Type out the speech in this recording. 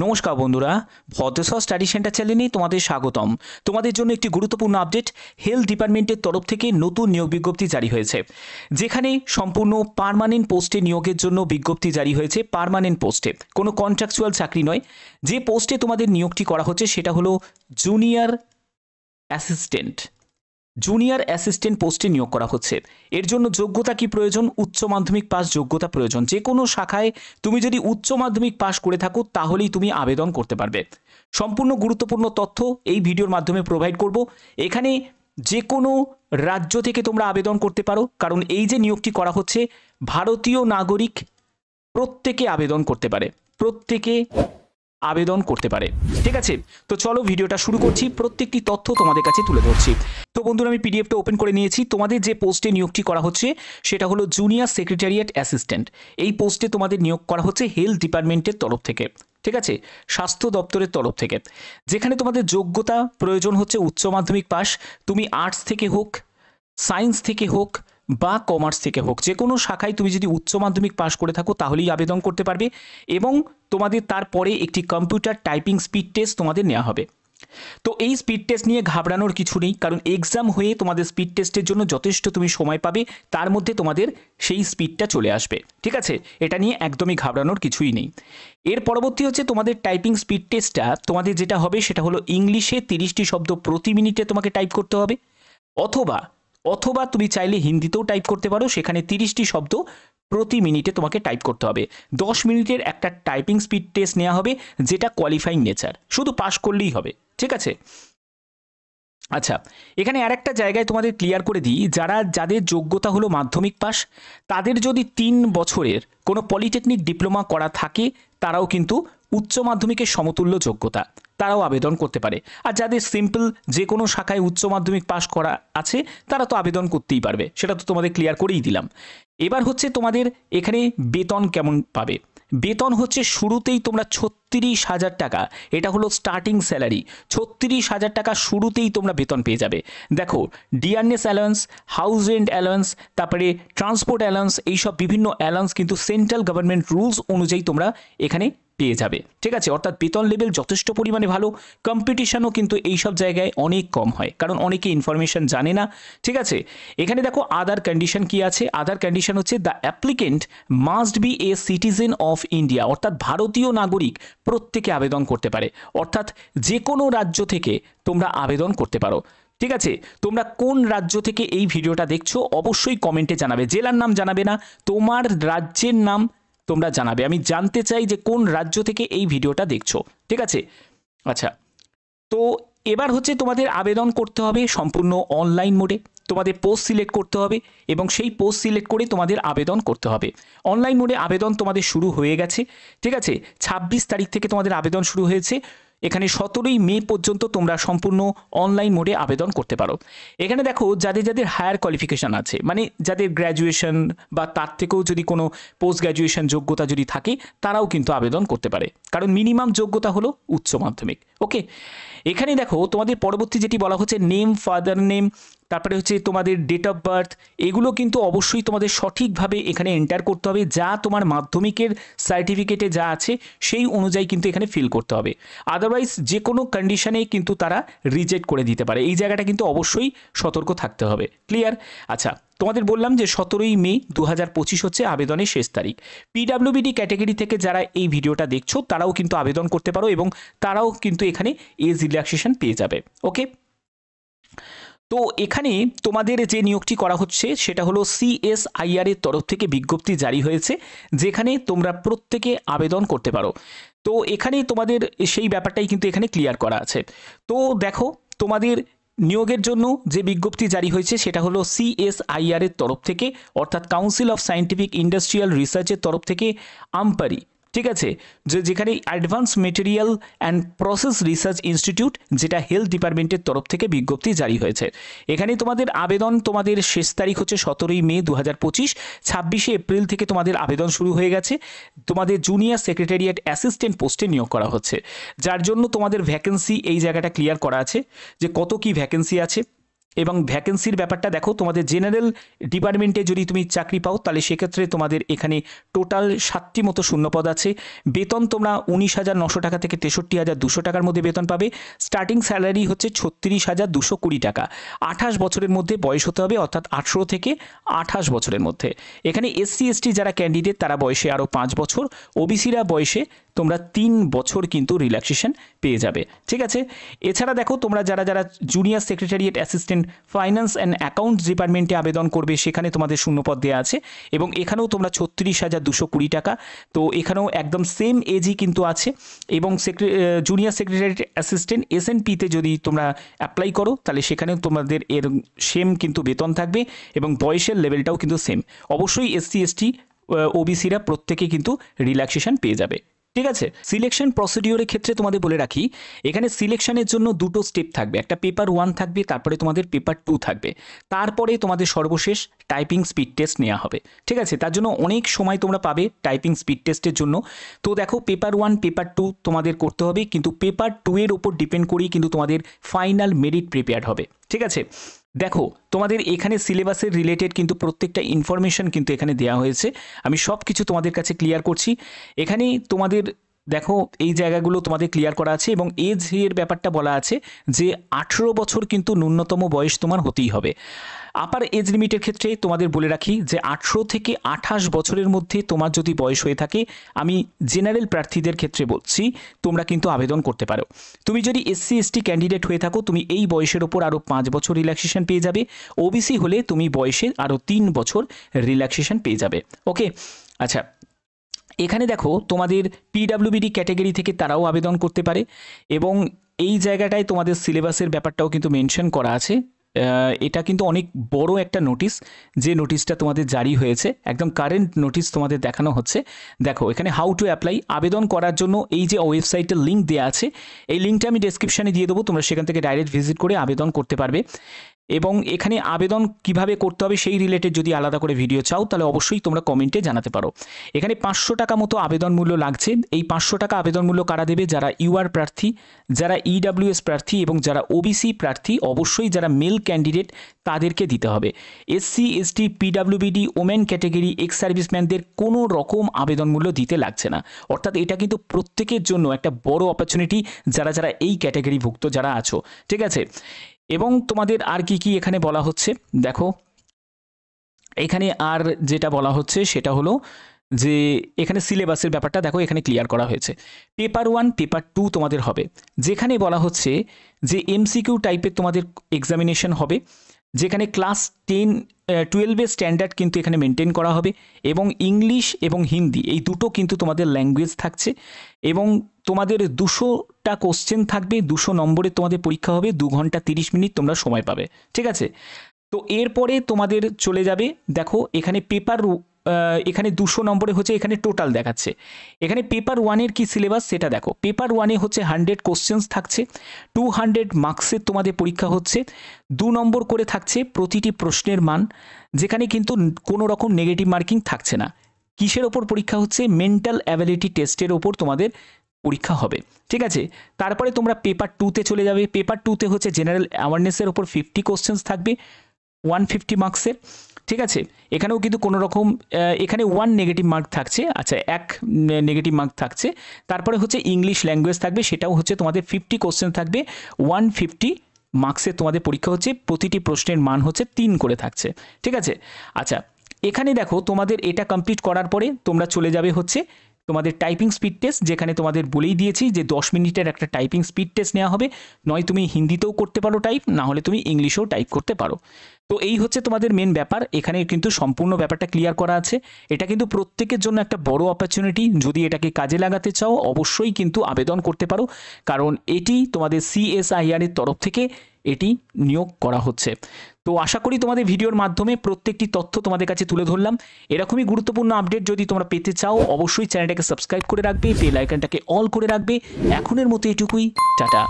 নমস্কার বন্ধুরা, ভদ্রসর study centre চ্যানেলে তোমাদের স্বাগতম। তোমাদের জন্য একটি গুরুত্বপূর্ণ আপডেট। হেলথ ডিপার্টমেন্টের তরফ থেকে নতুন নিয়োগ বিজ্ঞপ্তি জারি হয়েছে, যেখানে সম্পূর্ণ পার্মানেন্ট পোস্টে নিয়োগের জন্য বিজ্ঞপ্তি জারি হয়েছে। পার্মানেন্ট পোস্টে, কোনো কন্ট্রাকচুয়াল চাকরি নয়। যে পোস্টে তোমাদের নিয়োগটি করা হচ্ছে সেটা হলো জুনিয়র অ্যাসিস্ট্যান্ট পোস্টে নিয়োগ করা হচ্ছে। এর জন্য যোগ্যতা কি প্রয়োজন? উচ্চ মাধ্যমিক পাস যোগ্যতা প্রয়োজন। যে কোনো শাখায় তুমি যদি উচ্চ মাধ্যমিক পাস করে থাকো তাহলেই তুমি আবেদন করতে পারবে। সম্পূর্ণ গুরুত্বপূর্ণ তথ্য এই ভিডিওর মাধ্যমে প্রোভাইড করব। এখানে যে কোনো রাজ্য থেকে তোমরা আবেদন করতে পারো, কারণ এই যে নিয়োগটি করা হচ্ছে ভারতীয় নাগরিক প্রত্যেকে আবেদন করতে পারে, ঠিক আছে? তো চলো ভিডিওটা শুরু করছি। প্রত্যেকটি তথ্য তোমাদের কাছে তুলে ধরছি। তো বন্ধুরা, আমি পিডিএফটা ওপেন করে নিয়েছি। তোমাদের যে পোস্টে নিয়োগটি করা হচ্ছে সেটা হলো জুনিয়র সেক্রেটারিয়েট অ্যাসিস্ট্যান্ট। এই পোস্টে তোমাদের নিয়োগ করা হচ্ছে হেলথ ডিপার্টমেন্টের তরফ থেকে, ঠিক আছে, স্বাস্থ্য দপ্তরের তরফ থেকে। যেখানে তোমাদের যোগ্যতা প্রয়োজন হচ্ছে উচ্চ মাধ্যমিক পাস। তুমি আর্টস থেকে হোক, সায়েন্স থেকে হোক বা কমার্স থেকে হোক, যে কোনো শাখায় তুমি যদি উচ্চ মাধ্যমিক পাস করে থাকো তাহলেই আবেদন করতে পারবে। এবং তোমাদের তারপরে একটি কম্পিউটার টাইপিং স্পিড টেস্ট তোমাদের নেওয়া হবে। তো এই স্পিড টেস্ট নিয়ে ঘাবড়ানোর কিছু নেই, কারণ এক্সাম হয়ে তোমাদের স্পিড টেস্টের জন্য যথেষ্ট তুমি সময় পাবে, তার মধ্যে তোমাদের সেই স্পিডটা চলে আসবে, ঠিক আছে? এটা নিয়ে একদমই ঘাবড়ানোর কিছুই নেই। এর পরবর্তী হচ্ছে তোমাদের টাইপিং স্পিড টেস্টটা তোমাদের যেটা হবে সেটা হলো ইংলিশে 30টি শব্দ প্রতি মিনিটে তোমাকে টাইপ করতে হবে, অথবা তুমি চাইলে হিন্দিতেও টাইপ করতে পারো। সেখানে 30টি শব্দ প্রতি মিনিটে তোমাকে টাইপ করতে হবে। 10 মিনিটের একটা টাইপিং স্পিড টেস্ট নেওয়া হবে, যেটা কোয়ালিফাইং নেচার, শুধু পাস করলেই হবে, ঠিক আছে? আচ্ছা, এখানে আরেকটা জায়গায় তোমাদের ক্লিয়ার করে দিই, যাদের যোগ্যতা হলো মাধ্যমিক পাস, তাদের যদি 3 বছরের কোনো পলিটেকনিক ডিপ্লোমা করা থাকে তারাও কিন্তু উচ্চ মাধ্যমিকের সমতুল্য যোগ্যতা, তারাও আবেদন করতে পারে। আর যাদের সিম্পল যে কোনো শাখায় উচ্চ মাধ্যমিক পাস করা আছে তারা তো আবেদন করতেই পারবে, সেটা তো তোমাদের ক্লিয়ার করেই দিলাম। এবার হচ্ছে তোমাদের এখানে বেতন কেমন পাবে। বেতন হচ্ছে শুরুতেই তোমরা 36,000 টাকা, এটা হলো স্টার্টিং স্যালারি। 36,000 টাকা শুরুতেই তোমরা বেতন পেয়ে যাবে। দেখো, dearness allowance, house rent allowance, তারপরে ট্রান্সপোর্ট অ্যালাউন্স, এইসব বিভিন্ন অ্যালাউন্স কিন্তু সেন্ট্রাল গভর্নমেন্ট রুলস অনুযায়ী তোমরা এখানে পেয়ে যাবে, ঠিক আছে? অর্থাৎ বেতন লেভেল যথেষ্ট পরিমাণে ভালো। কম্পিটিশনও কিন্তু এইসব জায়গায় অনেক কম হয়, কারণ অনেকে ইনফরমেশন জানে না, ঠিক আছে? এখানে দেখো আদার কন্ডিশন কি আছে। আদার কন্ডিশন হচ্ছে the applicant must B a citizen of India, অর্থাৎ ভারতীয় নাগরিক প্রত্যেকে আবেদন করতে পারে। অর্থাৎ যে কোনো রাজ্য থেকে তোমরা আবেদন করতে পারো, ঠিক আছে? তোমরা কোন রাজ্য থেকে এই ভিডিওটা দেখছো অবশ্যই কমেন্টে জানাবে। জেলার নাম জানাবে না, তোমার রাজ্যের নাম তোমরা জানাবে। আমি জানতে চাই যে কোন রাজ্য থেকে এই ভিডিওটা দেখছো, ঠিক আছে? আচ্ছা, তো এবার হচ্ছে তোমাদের আবেদন করতে হবে সম্পূর্ণ অনলাইন মোডে। তোমাদের পোস্ট সিলেক্ট করতে হবে এবং সেই পোস্ট সিলেক্ট করে তোমাদের আবেদন করতে হবে। অনলাইন মোডে আবেদন তোমাদের শুরু হয়ে গেছে, ঠিক আছে? 26 তারিখ থেকে তোমাদের আবেদন শুরু হয়েছে। এখানে 17ই মে পর্যন্ত তোমরা সম্পূর্ণ অনলাইন মোডে আবেদন করতে পারো। এখানে দেখো যাদের হায়ার কোয়ালিফিকেশান আছে, মানে যাদের গ্র্যাজুয়েশন বা তার থেকেও যদি কোনো পোস্ট গ্র্যাজুয়েশন যোগ্যতা যদি থাকে তারাও কিন্তু আবেদন করতে পারে, কারণ মিনিমাম যোগ্যতা হলো উচ্চ মাধ্যমিক। ওকে, এখানে দেখো তোমাদের পরবর্তী যেটি বলা হচ্ছে নেম, ফাদার নেম, তারপরে হচ্ছে তোমাদের ডেট অফ বার্থ, এগুলো কিন্তু অবশ্যই তোমাদের সঠিকভাবে এখানে এন্টার করতে হবে। যা তোমার মাধ্যমিকের সার্টিফিকেটে যা আছে সেই অনুযায়ী কিন্তু এখানে ফিল করতে হবে। আদারওয়াইজ যে কোনো কন্ডিশনে কিন্তু তারা রিজেক্ট করে দিতে পারে। এই জায়গাটা কিন্তু অবশ্যই সতর্ক থাকতে হবে। ক্লিয়ার? আচ্ছা, তোমাদের বললাম যে 17ই মে 2025 হচ্ছে আবেদনের শেষ তারিখ। পিডাব্লিউবিডি ক্যাটাগরি থেকে যারা এই ভিডিওটা দেখছো তারাও কিন্তু আবেদন করতে পারো এবং তারাও কিন্তু এখানে এজ রিল্যাক্সেশন পেয়ে যাবে। ওকে, তো এখানে তোমাদের যে নিয়োগটি করা হচ্ছে সেটা হলো CSIR এর তরফ থেকে বিজ্ঞপ্তি জারি হয়েছে, যেখানে তোমরা প্রত্যেকে আবেদন করতে পারো। তো এখানে তোমাদের সেই ব্যাপারটাই কিন্তু এখানে ক্লিয়ার করা আছে। তো দেখো, তোমাদের নিয়োগের জন্য যে বিজ্ঞপ্তি জারি হয়েছে সেটা হলো CSIR এর তরফ থেকে, অর্থাৎ কাউন্সিল অফ সায়েন্টিফিক ইন্ডাস্ট্রিয়াল রিসার্চের তরফ থেকে আমপারি, ঠিক আছে, যেখানে advance material and process research institute, যেটা হেলথ ডিপার্টমেন্টের তরফ থেকে বিজ্ঞপ্তি জারি হয়েছে। এখানে তোমাদের আবেদন, তোমাদের শেষ তারিখ হচ্ছে 17ই মে 2025। 26শে এপ্রিল থেকে তোমাদের আবেদন শুরু হয়ে গেছে। তোমাদের জুনিয়র সেক্রেটারিয়েট অ্যাসিস্ট্যান্ট পোস্টে নিয়োগ করা হচ্ছে, যার জন্য তোমাদের ভ্যাকেন্সি এই জায়গাটা ক্লিয়ার করা আছে যে কত কি ভ্যাকেন্সি আছে। এবং ভ্যাকেন্সির ব্যাপারটা দেখো, তোমাদের জেনারেল ডিপার্টমেন্টে যদি তুমি চাকরি পাও তাহলে সেক্ষেত্রে তোমাদের এখানে টোটাল 7টি মতো শূন্যপদ আছে। বেতন তোমরা 19,900 টাকা থেকে 63,200 টাকার মধ্যে বেতন পাবে। স্টার্টিং স্যালারি হচ্ছে 36,220 টাকা। 28 বছরের মধ্যে বয়স হতে হবে, অর্থাৎ 18 থেকে 28 বছরের মধ্যে। এখানে এসসি এসটি যারা ক্যান্ডিডেট তারা বয়সে আরও 5 বছর, ওবিসিরা বয়সে তোমরা 3 বছর কিন্তু রিল্যাক্সেশন পেয়ে যাবে। ঠিক আছে, এছাড়া দেখো তোমরা যারা যারা junior secretariat assistant finance and accounts ডিপার্টমেন্টে আবেদন করবে সেখানে তোমাদের শূন্যপদ দেওয়া আছে এবং এখানেও তোমরা 36,220 টাকা। তো এখানেও একদম সেম এজই কিন্তু আছে এবং জুনিয়র সেক্রেটারিয়েট অ্যাসিস্ট্যান্ট এসএনপিতে যদি তোমরা অ্যাপ্লাই করো তাহলে সেখানেও তোমাদের এর সেম কিন্তু বেতন থাকবে এবং বয়সের লেভেলটাও কিন্তু সেম। অবশ্যই এসসি এসটি ওবিসিরা প্রত্যেকে কিন্তু রিল্যাক্সেশন পেয়ে যাবে। ঠিক আছে, সিলেকশন প্রসিডিওরের ক্ষেত্রে তোমাদের বলে রাখি, এখানে সিলেকশনের জন্য দুটো স্টেপ থাকবে। একটা পেপার 1 থাকবে, তারপরে তোমাদের পেপার 2 থাকবে, তারপরে তোমাদের সর্বশেষ টাইপিং স্পিড টেস্ট নেওয়া হবে। ঠিক আছে, তার জন্য অনেক সময় তোমরা পাবে টাইপিং স্পিড টেস্টের জন্য। তো দেখো পেপার 1 পেপার 2 তোমাদের করতে হবে, কিন্তু পেপার 2 এর ওপর ডিপেন্ড করেই কিন্তু তোমাদের ফাইনাল মেরিট প্রিপেয়ার্ড হবে। ঠিক আছে, দেখো তোমাদের এখানে সিলেবাসের রিলেটেড কিন্তু প্রত্যেকটা ইনফরমেশন কিন্তু এখানে দেওয়া হয়েছে। আমি সব কিছু তোমাদের কাছে ক্লিয়ার করছি। এখানে তোমাদের দেখো এই জায়গাগুলো তোমাদের ক্লিয়ার করা আছে এবং এজ এর ব্যাপারটা বলা আছে যে 18 বছর কিন্তু ন্যূনতম বয়স তোমার হতেই হবে। আপার এজ লিমিটের ক্ষেত্রে তোমাদের বলে রাখি যে 18 থেকে 28 বছরের মধ্যে তোমার যদি বয়স হয়ে থাকে, আমি জেনারেল প্রার্থীদের ক্ষেত্রে বলছি তোমরা কিন্তু আবেদন করতে পারো। তুমি যদি এসসি এসটি ক্যান্ডিডেট হয়ে থাকো তুমি এই বয়সের ওপর আরও 5 বছর রিল্যাক্সেশন পেয়ে যাবে। ওবিসি হলে তুমি বয়সে আরও 3 বছর রিল্যাক্সেশন পেয়ে যাবে। ওকে, আচ্ছা এখানে দেখো তোমাদের পিডাব্লিউবিডি ক্যাটাগরি থেকে তারাও আবেদন করতে পারে এবং এই জায়গাটায় তোমাদের সিলেবাসের ব্যাপারটাও কিন্তু মেনশন করা আছে। এটা কিন্তু অনেক বড় একটা নোটিশ, যে নোটিশটা তোমাদের জারি হয়েছে, একদম কারেন্ট নোটিশ তোমাদের দেখানো হচ্ছে। দেখো এখানে হাউ টু অ্যাপ্লাই, আবেদন করার জন্য এই যে ওয়েবসাইটের লিঙ্ক দেওয়া আছে, এই লিঙ্কটা আমি ডেসক্রিপশানে দিয়ে দেবো, তোমরা সেখান থেকে ডাইরেক্ট ভিজিট করে আবেদন করতে পারবে। এবং এখানে আবেদন কিভাবে করতে হবে সেই রিলেটেড যদি আলাদা করে ভিডিও চাও তাহলে অবশ্যই তোমরা কমেন্টে জানাতে পারো। এখানে 500 টাকা মতো আবেদন মূল্য লাগছে। এই 500 টাকা আবেদন মূল্য কারা দেবে? যারা ইউআর প্রার্থী, যারা ইডাব্লিউএস প্রার্থী এবং যারা ওবিসি প্রার্থী, অবশ্যই যারা মেল ক্যান্ডিডেট তাদেরকে দিতে হবে। SC ST পিডাব্লিউবিডি women category x সার্ভিসম্যানদের কোনো রকম আবেদন মূল্য দিতে লাগছে না। অর্থাৎ এটা কিন্তু প্রত্যেকের জন্য একটা বড় অপরচুনিটি যারা যারা এই ক্যাটাগরিভুক্ত যারা আছো। ঠিক আছে, এবং তোমাদের আর কি কি এখানে বলা হচ্ছে দেখো, এখানে আর যেটা বলা হচ্ছে সেটা হলো যে এখানে সিলেবাসের ব্যাপারটা দেখো এখানে ক্লিয়ার করা হয়েছে। পেপার 1 পেপার 2 তোমাদের হবে, যেখানে বলা হচ্ছে যে এমসিকিউ টাইপের তোমাদের এক্সামিনেশন হবে, যেখানে ক্লাস 10-12 স্ট্যান্ডার্ড কিন্তু এখানে মেনটেন করা হবে এবং ইংলিশ এবং হিন্দি এই দুটো কিন্তু তোমাদের ল্যাঙ্গুয়েজ থাকছে এবং তোমাদের 200টা কোশ্চেন থাকবে, 200 নম্বরে তোমাদের পরীক্ষা হবে, 2 ঘন্টা 30 মিনিট তোমরা সময় পাবে। ঠিক আছে, তো এরপরে তোমাদের চলে যাবে দেখো এখানে পেপার এখানে 200 নম্বরে হচ্ছে, এখানে টোটাল দেখাচ্ছে। এখানে পেপার 1-এর কি সিলেবাস সেটা দেখো। পেপার 1-এ হচ্ছে 100 কোশ্চেন্স থাকছে, 200 মার্কসের তোমাদের পরীক্ষা হচ্ছে, 2 নম্বর করে থাকছে প্রতিটি প্রশ্নের মান, যেখানে কিন্তু কোনো রকম নেগেটিভ মার্কিং থাকছে না। কিসের ওপর পরীক্ষা হচ্ছে? মেন্টাল অ্যাবিলিটি টেস্টের ওপর তোমাদের পরীক্ষা হবে। ঠিক আছে, তারপরে তোমরা পেপার 2-তে চলে যাবে। পেপার 2-তে হচ্ছে জেনারেল অ্যাওয়ারনেসের ওপর 50 কোশ্চেন্স থাকবে 150 মার্কসের। ঠিক আছে, এখানেও কিন্তু কোনো রকম এখানে 1 নেগেটিভ মার্ক থাকছে, আচ্ছা 1 নেগেটিভ মার্ক থাকছে। তারপরে হচ্ছে ইংলিশ ল্যাঙ্গুয়েজ থাকবে, সেটাও হচ্ছে তোমাদের 50 কোশ্চেন থাকবে, 150 মার্কসের তোমাদের পরীক্ষা হচ্ছে, প্রতিটি প্রশ্নের মান হচ্ছে 3 করে থাকছে। ঠিক আছে, আচ্ছা এখানে দেখো তোমাদের এটা কমপ্লিট করার পরে তোমরা চলে যাবে হচ্ছে তোমাদের টাইপিং স্পিড টেস্ট, যেখানে তোমাদের বলেই দিয়েছি যে 10 মিনিটের একটা টাইপিং স্পিড টেস্ট নেওয়া হবে। নয় তুমি হিন্দিতেও করতে পারো টাইপ, না হলে তুমি ইংলিশেও টাইপ করতে পারো। তো এই হচ্ছে তোমাদের মেন ব্যাপার, এখানে কিন্তু সম্পূর্ণ ব্যাপারটা ক্লিয়ার করা আছে। এটা কিন্তু প্রত্যেকের জন্য একটা বড় অপরচুনিটি, যদি এটাকে কাজে লাগাতে চাও অবশ্যই কিন্তু আবেদন করতে পারো, কারণ এটি তোমাদের CSIR এর তরফ থেকে এটি নিয়োগ করা হচ্ছে। তো আশা করি তোমাদের ভিডিওর মাধ্যমে প্রত্যেকটি তথ্য তোমাদের কাছে তুলে ধরলাম। এরকমই গুরুত্বপূর্ণ আপডেট যদি তোমরা পেতে চাও অবশ্যই চ্যানেলটাকে সাবস্ক্রাইব করে রাখবে, বেল আইকনটাকে অল করে রাখবে। এখনের মতো এটুকুই, টাটা।